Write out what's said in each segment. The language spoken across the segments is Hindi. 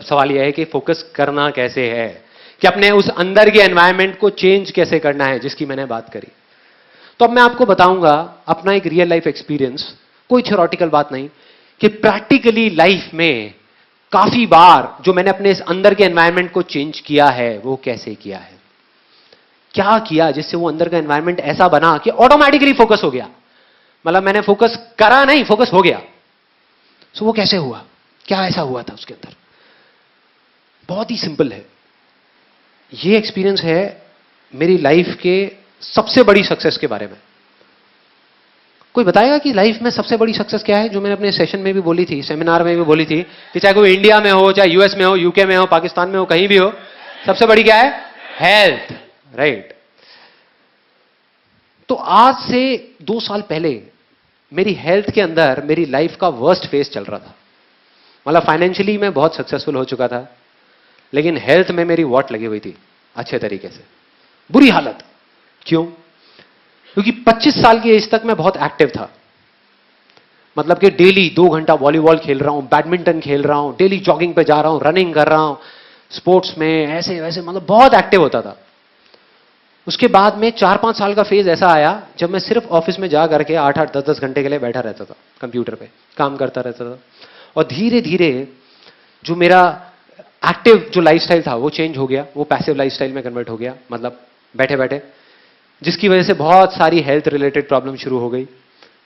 अब सवाल यह है कि फोकस करना कैसे है, कि अपने उस अंदर के एनवायरनमेंट को चेंज कैसे करना है, जिसकी मैंने बात करी। तो अब मैं आपको बताऊंगा अपना एक रियल लाइफ एक्सपीरियंस, कोई थ्योरेटिकल बात नहीं, कि प्रैक्टिकली लाइफ में काफी बार जो मैंने अपने इस अंदर के एनवायरनमेंट को चेंज किया है वो कैसे किया है, क्या किया जिससे वो अंदर का एनवायरनमेंट ऐसा बना कि ऑटोमेटिकली फोकस हो गया। मतलब मैंने फोकस करा नहीं, फोकस हो गया। सो वो कैसे हुआ, क्या ऐसा हुआ था उसके अंदर? बहुत ही सिंपल है। ये एक्सपीरियंस है मेरी लाइफ के सबसे बड़ी सक्सेस के बारे में। कोई बताएगा कि लाइफ में सबसे बड़ी सक्सेस क्या है? जो मैंने अपने सेशन में भी बोली थी, सेमिनार में भी बोली थी, कि चाहे कोई इंडिया में हो, चाहे यूएस में हो, यूके में हो, पाकिस्तान में हो, कहीं भी हो, सबसे बड़ी क्या है? Health, right. तो आज से 2 साल पहले मेरी हेल्थ के अंदर मेरी लाइफ का वर्स्ट फेज चल रहा था। मतलब फाइनेंशियली मैं बहुत सक्सेसफुल हो चुका था, लेकिन हेल्थ में मेरी वॉट लगी हुई थी अच्छे तरीके से, बुरी हालत। क्यों? क्योंकि 25 साल की एज तक मैं बहुत एक्टिव था। मतलब कि डेली 2 घंटा वॉलीबॉल खेल रहा हूं, बैडमिंटन खेल रहा हूं, डेली जॉगिंग पे जा रहा हूं, रनिंग कर रहा हूं, स्पोर्ट्स में ऐसे वैसे, मतलब बहुत एक्टिव होता था। उसके बाद में 4-5 साल का फेज ऐसा आया जब मैं सिर्फ ऑफिस में जा करके 8-8, 10-10 घंटे के लिए बैठा रहता था, कंप्यूटर पे काम करता रहता था। और धीरे धीरे जो मेरा एक्टिव जो लाइफस्टाइल था वो चेंज हो गया, वो पैसिव लाइफस्टाइल में कन्वर्ट हो गया, मतलब बैठे बैठे, जिसकी वजह से बहुत सारी हेल्थ रिलेटेड प्रॉब्लम शुरू हो गई।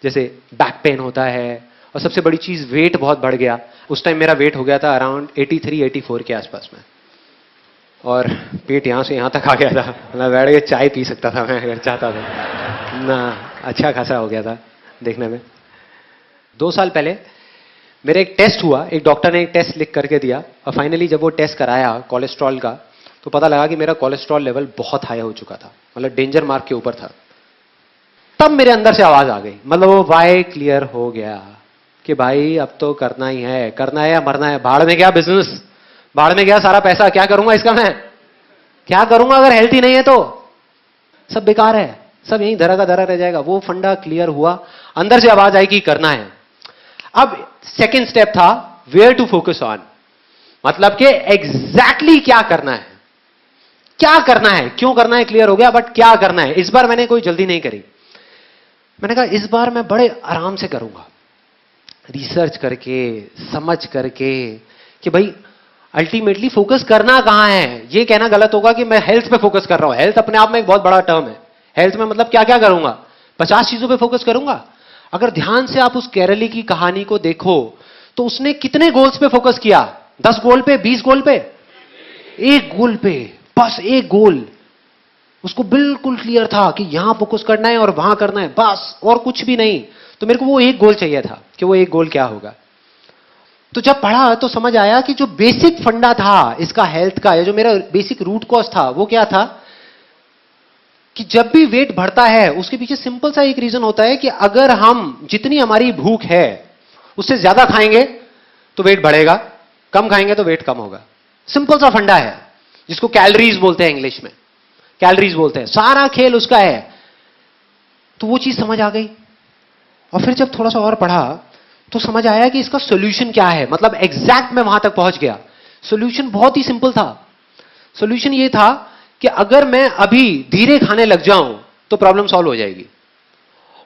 जैसे बैक पेन होता है, और सबसे बड़ी चीज वेट बहुत बढ़ गया। उस टाइम मेरा वेट हो गया था अराउंड 83-84 के आसपास में, और पेट यहां से यहां तक आ गया था। मतलब बैठ के चाय पी सकता था मैं अगर चाहता था ना, अच्छा खासा हो गया था देखने में। 2 साल पहले मेरा एक टेस्ट हुआ, एक डॉक्टर ने एक टेस्ट लिख करके दिया, और फाइनली जब वो टेस्ट कराया कोलेस्ट्रॉल का, तो पता लगा कि मेरा कोलेस्ट्रॉल लेवल बहुत हाई हो चुका था, मतलब डेंजर मार्क के ऊपर था। तब मेरे अंदर से आवाज आ गई, मतलब वो वाई क्लियर हो गया कि भाई अब तो करना ही है, करना है या मरना है। भाड़ में गया बिजनेस, भाड़ में गया सारा पैसा, क्या करूंगा इसका मैं, क्या करूंगा अगर हेल्थ ही नहीं है तो सब बेकार है, सब यहीं धरा का धरा रह जाएगा। वो फंडा क्लियर हुआ, अंदर से आवाज आई कि करना है। अब सेकेंड स्टेप था वेयर टू फोकस ऑन, मतलब कि एग्जैक्टली क्या करना है, क्या करना है, क्यों करना है क्लियर हो गया, बट क्या करना है। इस बार मैंने कोई जल्दी नहीं करी। मैंने कहा इस बार मैं बड़े आराम से करूंगा, रिसर्च करके, समझ करके, कि भाई अल्टीमेटली फोकस करना कहां है। ये कहना गलत होगा कि मैं हेल्थ पे फोकस कर रहा हूं। हेल्थ अपने आप में एक बहुत बड़ा टर्म है। हेल्थ में मतलब क्या क्या करूंगा, 50 चीजों पे फोकस करूंगा। अगर ध्यान से आप उस केरली की कहानी को देखो तो उसने कितने गोल्स पे फोकस किया? 10 गोल पे, 20 गोल पे, एक गोल पे, बस एक गोल। उसको बिल्कुल क्लियर था कि यहां फोकस करना है और वहां करना है, बस, और कुछ भी नहीं। तो मेरे को वो एक गोल चाहिए था कि वो एक गोल क्या होगा। तो जब पढ़ा तो समझ आया कि जो बेसिक फंडा था इसका हेल्थ का, या जो मेरा बेसिक रूट कॉज था, वो क्या था कि जब भी वेट बढ़ता है उसके पीछे सिंपल सा एक रीजन होता है कि अगर हम जितनी हमारी भूख है उससे ज्यादा खाएंगे तो वेट बढ़ेगा, कम खाएंगे तो वेट कम होगा। सिंपल सा फंडा है जिसको कैलोरीज बोलते हैं, इंग्लिश में कैलोरीज बोलते हैं। सारा खेल उसका है। तो वो चीज समझ आ गई। और फिर जब थोड़ा सा और पढ़ा तो समझ आया कि इसका सॉल्यूशन क्या है। मतलब एग्जैक्ट मैं वहां तक पहुंच गया। सॉल्यूशन बहुत ही सिंपल था। सॉल्यूशन ये था कि अगर मैं अभी धीरे खाने लग जाऊं तो प्रॉब्लम सॉल्व हो जाएगी।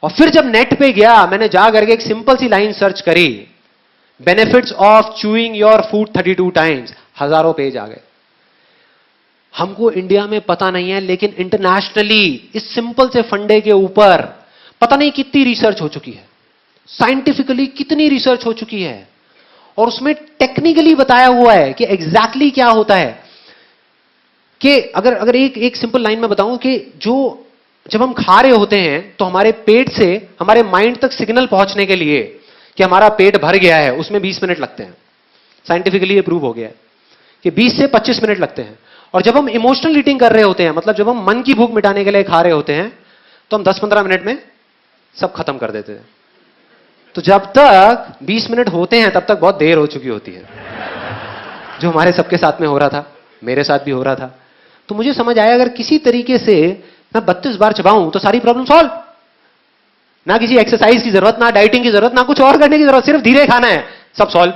और फिर जब नेट पे गया, मैंने जा करके एक सिंपल सी लाइन सर्च करी, benefits of chewing your food 32 times, हजारों पेज आ गए। हमको इंडिया में पता नहीं है, लेकिन इंटरनेशनली इस सिंपल से फंडे के ऊपर पता नहीं कितनी रिसर्च हो चुकी है, साइंटिफिकली कितनी रिसर्च हो चुकी है, और उसमें टेक्निकली बताया हुआ है कि एग्जैक्टली क्या होता है। कि अगर एक सिंपल लाइन में बताऊं कि जब हम खा रहे होते हैं तो हमारे पेट से हमारे माइंड तक सिग्नल पहुंचने के लिए कि हमारा पेट भर गया है, उसमें 20 मिनट लगते हैं। साइंटिफिकली ये प्रूव हो गया है कि 20 से 25 मिनट लगते हैं। और जब हम इमोशनल ईटिंग कर रहे होते हैं, मतलब जब हम मन की भूख मिटाने के लिए खा रहे होते हैं, तो हम 10-15 मिनट में सब खत्म कर देते हैं। तो जब तक 20 मिनट होते हैं तब तक बहुत देर हो चुकी होती है, जो हमारे सबके साथ में हो रहा था, मेरे साथ भी हो रहा था। तो मुझे समझ आया अगर किसी तरीके से मैं 32 बार चबाऊं तो सारी प्रॉब्लम सॉल्व। ना किसी एक्सरसाइज की जरूरत, ना डाइटिंग की जरूरत, ना कुछ और करने की जरूरत, सिर्फ धीरे खाना है, सब सॉल्व।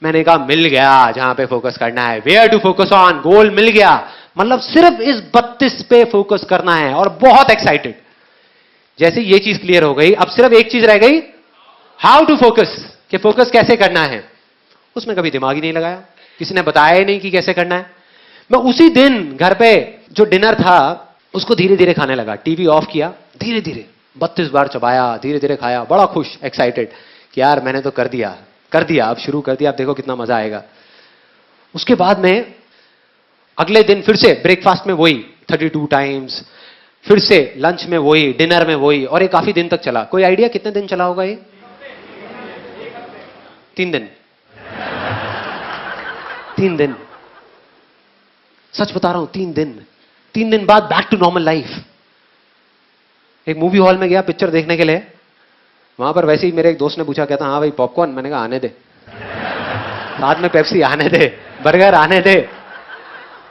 मैंने कहा मिल गया जहां पे फोकस करना है, वेयर टू फोकस ऑन, गोल मिल गया, मतलब सिर्फ इस 32 पे फोकस करना है और बहुत एक्साइटेड। जैसे ये चीज क्लियर हो गई, अब सिर्फ एक चीज रह गई, हाउ टू फोकस, कि फोकस कैसे करना है। उसमें कभी दिमाग ही नहीं लगाया, किसी ने बताया ही नहीं कि कैसे करना है। मैं उसी दिन घर पे जो डिनर था उसको धीरे धीरे खाने लगा, टीवी ऑफ किया, धीरे धीरे 32 बार चबाया, धीरे धीरे खाया, बड़ा खुश, एक्साइटेड कि यार मैंने तो कर दिया, अब शुरू कर दिया, अब देखो कितना मजा आएगा। उसके बाद में अगले दिन फिर से ब्रेकफास्ट में वही 32 टाइम्स, फिर से लंच में वही, डिनर में वही, और ये काफी दिन तक चला। कोई आइडिया कितने दिन चला होगा ये? 3 दिन। 3 दिन, सच बता रहा हूं, 3 दिन। 3 दिन बाद बैक टू नॉर्मल लाइफ। एक मूवी हॉल में गया पिक्चर देखने के लिए, वहां पर वैसे ही मेरे एक दोस्त ने पूछा, कहता हाँ भाई पॉपकॉर्न, मैंने कहा आने दे, साथ में पेप्सी आने दे, बर्गर आने दे।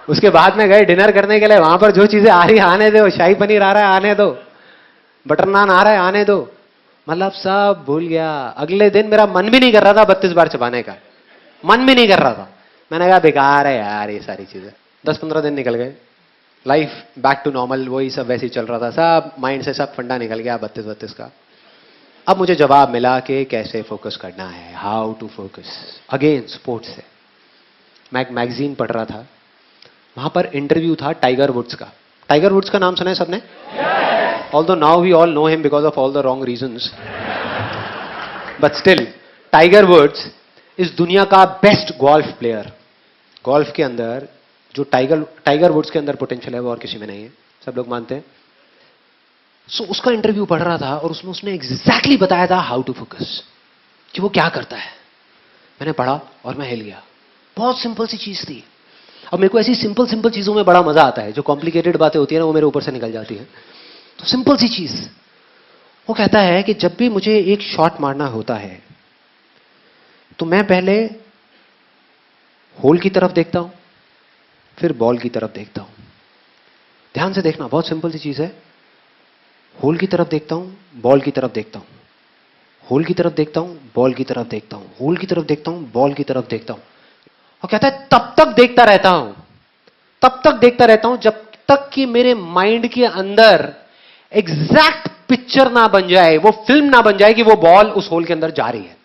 उसके बाद में गए डिनर करने के लिए, वहां पर जो चीजें आ रही है आने दो, शाही पनीर आ रहा है आने दो, बटर नान आ रहा है आने दो, मतलब सब भूल गया। अगले दिन मेरा मन भी नहीं कर रहा था 32 बार चबाने का, मन भी नहीं कर रहा था। मैंने कहा बेकार है यार ये सारी चीजें। 10-15 दिन निकल गए, लाइफ बैक टू नॉर्मल, वही सब वैसे ही चल रहा था, सब माइंड से सब फंडा निकल गया 32 का। अब मुझे जवाब मिला कि कैसे फोकस करना है, how to focus. Again sports से मैं एक मैगजीन पढ़ रहा था, वहां पर इंटरव्यू था टाइगर वुड्स का। टाइगर वुड्स का नाम सुना है सबने? Although now we all know him because of all the wrong reasons, but still tiger woods इस दुनिया का बेस्ट गोल्फ प्लेयर। गोल्फ के अंदर जो टाइगर वुड्स के अंदर पोटेंशियल है वो और किसी में नहीं है, सब लोग मानते हैं। सो उसका इंटरव्यू पढ़ रहा था और उसमें उसने एग्जैक्टली बताया था हाउ टू फोकस, कि वो क्या करता है। मैंने पढ़ा और मैं हिल गया। बहुत सिंपल सी चीज थी। अब मेरे को ऐसी सिंपल चीजों में बड़ा मजा आता है, जो कॉम्प्लिकेटेड बातें होती है ना वो मेरे ऊपर से निकल जाती है। तो सिंपल सी चीज, वो कहता है कि जब भी मुझे एक शॉट मारना होता है तो मैं पहले होल की तरफ देखता हूं, फिर बॉल की तरफ देखता हूं। ध्यान से देखना, बहुत सिंपल सी चीज है। होल की तरफ देखता हूं, बॉल की तरफ देखता हूं, होल की तरफ देखता हूं, बॉल की तरफ देखता हूं, होल की तरफ देखता हूं, बॉल की तरफ देखता हूं। और कहता है तब तक देखता रहता हूं, तब तक देखता रहता हूं जब तक कि मेरे माइंड के अंदर एग्जैक्ट पिक्चर ना बन जाए, वो फिल्म ना बन जाए कि वो बॉल उस होल के अंदर जा रही है।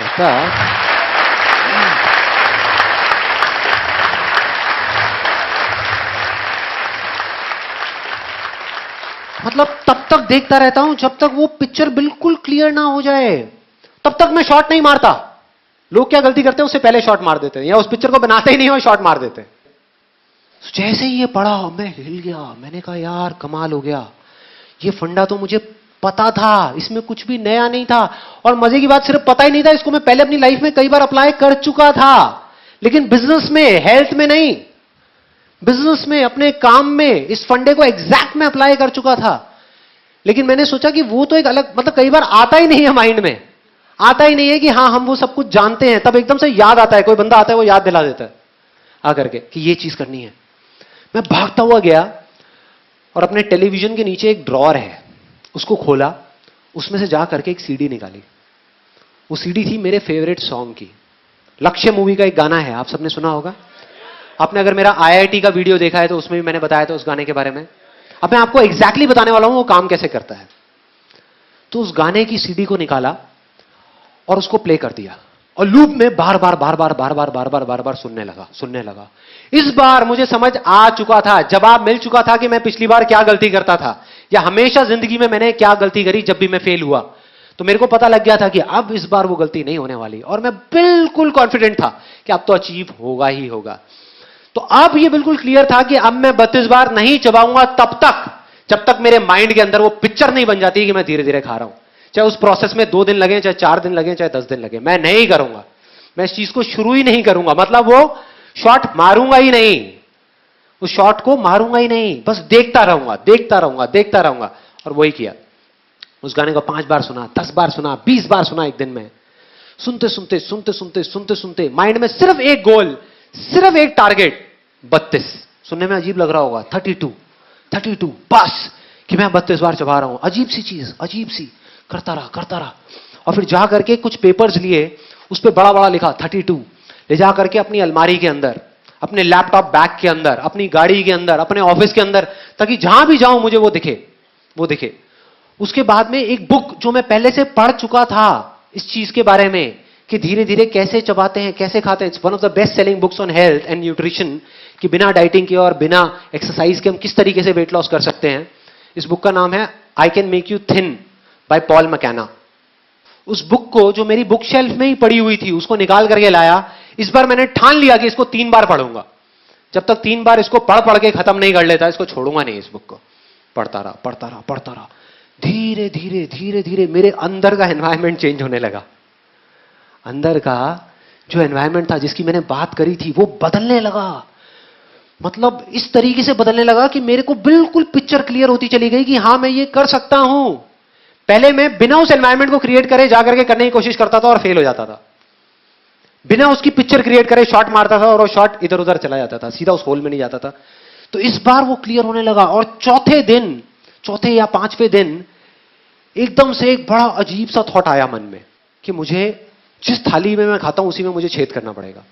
ऐसा मतलब तब तक देखता रहता हूं जब तक वो पिक्चर बिल्कुल क्लियर ना हो जाए, तब तक मैं शॉट नहीं मारता। लोग क्या गलती करते हैं, उससे पहले शॉट मार देते हैं, या उस पिक्चर को बनाते ही नहीं हो शॉट मार देते हैं। जैसे ही ये पढ़ा मैं हिल गया। मैंने कहा यार कमाल हो गया, ये फंडा तो मुझे पता था, इसमें कुछ भी नया नहीं था। और मजे की बात, सिर्फ पता ही नहीं था, इसको मैं पहले अपनी लाइफ में कई बार अप्लाई कर चुका था, लेकिन बिजनेस में, हेल्थ में नहीं। बिजनेस में, अपने काम में इस फंडे को एग्जैक्ट में अप्लाई कर चुका था। लेकिन मैंने सोचा कि वो तो एक अलग, मतलब कई बार आता ही नहीं है माइंड में, आता ही नहीं है कि हाँ हम वो सब कुछ जानते हैं। तब एकदम से याद आता है, कोई बंदा आता है वो याद दिला देता है आकर के कि ये चीज करनी है। मैं भागता हुआ गया और अपने टेलीविजन के नीचे एक ड्रॉअर है, उसको खोला, उसमें से जा करके एक सीडी निकाली। वो सीडी थी मेरे फेवरेट सॉन्ग की। लक्ष्य मूवी का एक गाना है, आप सबने सुना होगा। आपने अगर मेरा आईआईटी का वीडियो देखा है तो उसमें भी मैंने बताया था उस गाने के बारे में। अब मैं आपको एग्जैक्टली बताने वाला हूं वो काम कैसे करता है। तो उस गाने की सीडी को निकाला और उसको प्ले कर दिया और लूप में बार बार सुनने लगा। इस बार मुझे समझ आ चुका था, जवाब मिल चुका था कि मैं पिछली बार क्या गलती करता था, या हमेशा जिंदगी में मैंने क्या गलती करी जब भी मैं फेल हुआ। तो मेरे को पता लग गया था कि अब इस बार वो गलती नहीं होने वाली, और मैं बिल्कुल कॉन्फिडेंट था कि अब तो अचीव होगा ही होगा। तो अब ये बिल्कुल क्लियर था कि अब मैं 32 बार नहीं चबाऊंगा तब तक जब तक मेरे माइंड के अंदर वो पिक्चर नहीं बन जाती कि मैं धीरे धीरे खा रहा हूं। चाहे उस प्रोसेस में 2 दिन लगे, चाहे 4 दिन लगे, चाहे 10 दिन लगे, मैं नहीं करूंगा। मैं इस चीज को शुरू ही नहीं करूंगा, मतलब वो शॉट मारूंगा ही नहीं, उस शॉट को मारूंगा ही नहीं, बस देखता रहूंगा। और वही किया। उस गाने को 5 बार सुना, 10 बार सुना, 20 बार सुना एक दिन में। सुनते सुनते माइंड में सिर्फ एक गोल, सिर्फ एक टारगेट, 32। सुनने में अजीब लग रहा होगा, 32 बस, कि मैं 32 बार चबा रहा हूं। अजीब सी चीज, अजीब सी, करता रहा। और फिर जा करके कुछ पेपर्स लिए, उस पर बड़ा बड़ा लिखा 32, ले जा करके अपनी अलमारी के अंदर, अपने लैपटॉप बैग के अंदर, अपनी गाड़ी के अंदर, अपने ऑफिस के अंदर, ताकि जहां भी जाऊं मुझे वो दिखे। उसके बाद में एक बुक जो मैं पहले से पढ़ चुका था इस चीज के बारे में कि धीरे धीरे कैसे चबाते हैं, कैसे खाते हैं। It's one of the best selling books on health and nutrition, कि बिना डाइटिंग के और बिना एक्सरसाइज के हम किस तरीके से वेट लॉस कर सकते हैं। इस बुक का नाम है I can make you thin by Paul McKenna. उस बुक को, जो मेरी बुक शेल्फ में ही पड़ी हुई थी, उसको निकाल करके लाया। इस बार मैंने ठान लिया कि इसको 3 बार पढ़ूंगा। जब तक 3 बार इसको पढ़ के खत्म नहीं कर लेता, इसको छोड़ूंगा नहीं। इस बुक को पढ़ता रहा। धीरे धीरे मेरे अंदर का एनवायरमेंट चेंज होने लगा। अंदर का जो एनवायरमेंट था, जिसकी मैंने बात करी थी, वो बदलने लगा। मतलब इस तरीके से बदलने लगा कि मेरे को बिल्कुल पिक्चर क्लियर होती चली गई कि हां, मैं ये कर सकता हूं। पहले मैं बिना उस एनवायरमेंट को क्रिएट करे जाकर के करने की कोशिश करता था और फेल हो जाता था। बिना उसकी पिक्चर क्रिएट करे शॉट मारता था और वो शॉट इधर उधर चला जाता था, सीधा उस होल में नहीं जाता था। तो इस बार वो क्लियर होने लगा। और चौथे या 5वें दिन एकदम से एक बड़ा अजीब सा थॉट आया मन में कि मुझे जिस थाली में मैं खाता हूं उसी में मुझे छेद करना पड़ेगा।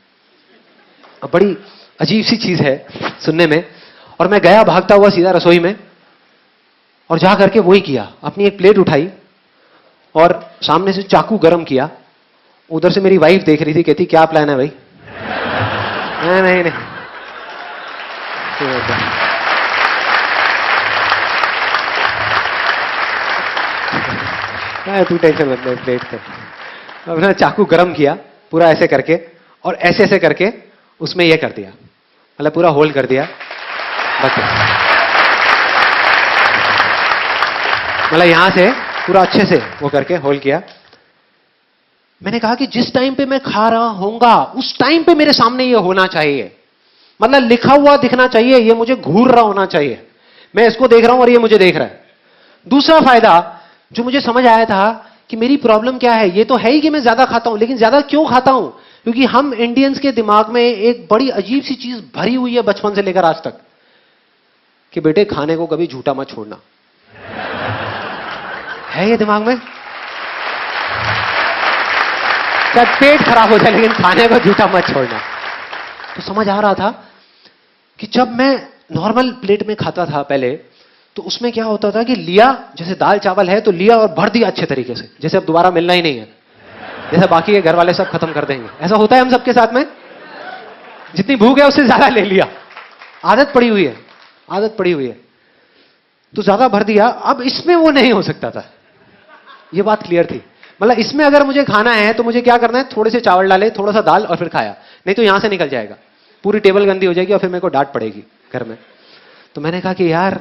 अब बड़ी अजीब सी चीज है सुनने में। और मैं गया भागता हुआ सीधा रसोई में और जा करके वही किया। अपनी एक प्लेट उठाई और सामने से चाकू गरम किया। उधर से मेरी वाइफ देख रही थी, कहती क्या प्लान है भाई? नहीं तू टेंशन मत ले, प्लेट पे अपना चाकू गरम किया पूरा ऐसे करके, और ऐसे करके उसमें यह कर दिया, मतलब पूरा होल्ड कर दिया। बस मतलब यहां से पूरा अच्छे से वो करके होल्ड किया। मैंने कहा कि जिस टाइम पे मैं खा रहा होऊंगा उस टाइम पे मेरे सामने ये होना चाहिए, मतलब लिखा हुआ दिखना चाहिए, ये मुझे घूर रहा होना चाहिए। मैं इसको देख रहा हूं और ये मुझे देख रहा है। दूसरा फायदा जो मुझे समझ आया था कि मेरी प्रॉब्लम क्या है, ये तो है ही कि मैं ज्यादा खाता हूं, लेकिन ज्यादा क्यों खाता हूं? क्योंकि हम इंडियंस के दिमाग में एक बड़ी अजीब सी चीज भरी हुई है बचपन से लेकर आज तक, कि बेटे खाने को कभी झूठा मत छोड़ना। है ये दिमाग में? क्या पेट खराब हो जाए लेकिन खाने को झूठा मत छोड़ना। तो समझ आ रहा था कि जब मैं नॉर्मल प्लेट में खाता था पहले, तो उसमें क्या होता था कि लिया, जैसे दाल चावल है तो लिया और भर दिया अच्छे तरीके से, जैसे अब दोबारा मिलना ही नहीं है, जैसे बाकी के घर वाले सब खत्म कर देंगे। ऐसा होता है हम सबके साथ में, जितनी भूख है उससे ज्यादा ले लिया। आदत पड़ी हुई है तो ज्यादा भर दिया। अब इसमें वो नहीं हो सकता था, ये बात क्लियर थी। मतलब इसमें अगर मुझे खाना है तो मुझे क्या करना है, थोड़े से चावल डाले, थोड़ा सा दाल और फिर खाया, नहीं तो यहां से निकल जाएगा, पूरी टेबल गंदी हो जाएगी और फिर मेरे को डांट पड़ेगी घर में। तो मैंने कहा कि यार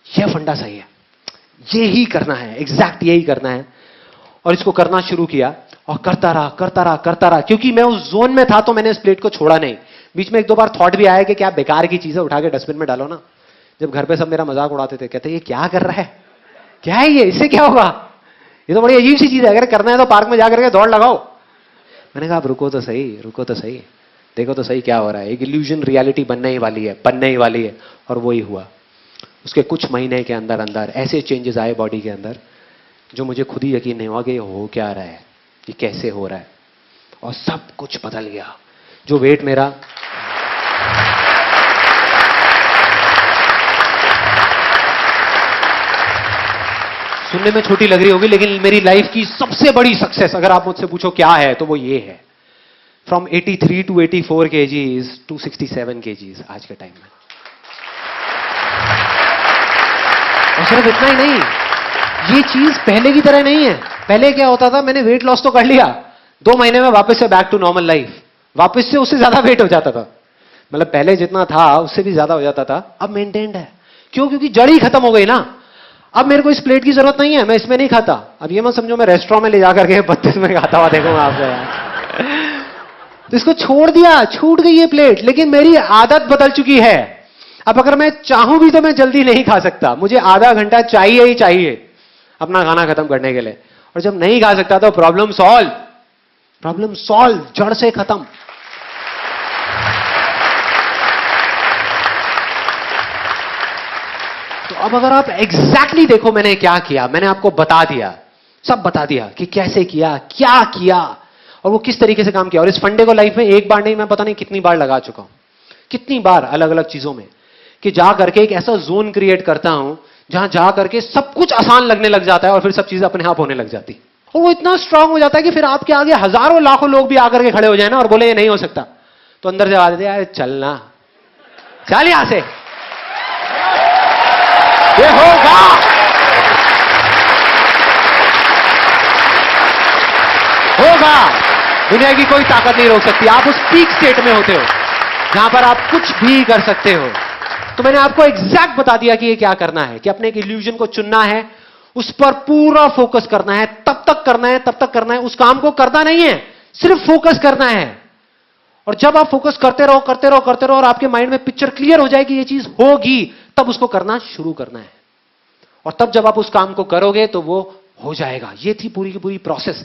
यह फंडा सही है, ये ही करना है, एग्जैक्ट यही करना है। और इसको करना शुरू किया और करता रहा, क्योंकि मैं उस जोन में था तो मैंने इस प्लेट को छोड़ा नहीं। बीच में 1-2 बार थॉट भी आया कि क्या बेकार की चीजें उठा के डस्टबिन में डालो ना। जब घर पे सब मेरा मजाक उड़ाते थे, कहते ये क्या कर रहा है, क्या है ये, इससे क्या होगा, ये तो बड़ी अजीब सी चीज है, अगर करना है तो पार्क में जाकर के दौड़ लगाओ। मैंने कहा रुको तो सही, देखो तो सही क्या हो रहा है। एक इल्यूजन रियलिटी बनने ही वाली है। और वही हुआ। उसके कुछ महीने के अंदर ऐसे चेंजेस आए बॉडी के अंदर जो मुझे खुद ही यकीन नहीं हुआ कि हो क्या रहा है, ये कैसे हो रहा है। और सब कुछ बदल गया। जो वेट मेरा सुनने में छोटी लग रही होगी, लेकिन मेरी लाइफ की सबसे बड़ी सक्सेस अगर आप मुझसे पूछो क्या है तो वो ये है। From 83 to 84 kgs to 67 kgs आज के टाइम में। और सिर्फ इतना ही नहीं, ये चीज पहले की तरह नहीं है। पहले क्या होता था, मैंने वेट लॉस तो कर लिया, 2 महीने में वापस से बैक टू नॉर्मल लाइफ, वापस से उससे ज्यादा वेट हो जाता था। मतलब पहले जितना था उससे भी ज्यादा हो जाता था। अब मेंटेन्ड है। क्यों? क्योंकि जड़ ही खत्म हो गई ना। अब मेरे को इस प्लेट की जरूरत नहीं है, मैं इसमें नहीं खाता। अब ये मत समझो मैं रेस्टोरेंट में ले जाकर के 32 में खाता हुआ देखूंगा आपको यार। तो इसको छोड़ दिया, छूट गई ये प्लेट, लेकिन मेरी आदत बदल चुकी है। अब अगर मैं चाहूं भी तो मैं जल्दी नहीं खा सकता, मुझे आधा घंटा चाहिए ही चाहिए अपना खाना खत्म करने के लिए। और जब नहीं खा सकता तो प्रॉब्लम सॉल्व, जड़ से खत्म। तो अब अगर आप एग्जैक्टली देखो मैंने क्या किया, मैंने आपको बता दिया सब बता दिया कि कैसे किया, क्या किया और वो किस तरीके से काम किया। और इस फंडे को लाइफ में एक बार नहीं, मैं पता नहीं कितनी बार लगा चुका हूं, कितनी बार अलग अलग चीजों में, कि जा करके एक ऐसा जोन क्रिएट करता हूं जहां जा करके सब कुछ आसान लगने लग जाता है और फिर सब चीजें अपने आप होने लग जाती। और वो इतना स्ट्रांग हो जाता है कि फिर आपके आगे हजारों लाखों लोग भी आकर के खड़े हो जाए ना और बोले ये नहीं हो सकता, तो अंदर से आवाज देते यार चलना, चल यहां से, ये होगा, होगा। दुनिया की कोई ताकत नहीं रोक सकती। आप उस पीक स्टेट में होते हो जहां पर आप कुछ भी कर सकते हो। तो मैंने आपको एग्जैक्ट बता दिया कि ये क्या करना है, कि अपने एक इल्यूजन को चुनना है, उस पर पूरा फोकस करना है, तब तक करना है, तब तक करना है, उस काम को करना नहीं है, सिर्फ फोकस करना है। और जब आप फोकस करते रहो करते रहो करते रहो और आपके माइंड में पिक्चर क्लियर हो जाएगी ये चीज होगी, तब उसको करना शुरू करना है। और तब जब आप उस काम को करोगे तो वो हो जाएगा। ये थी पूरी की पूरी प्रोसेस।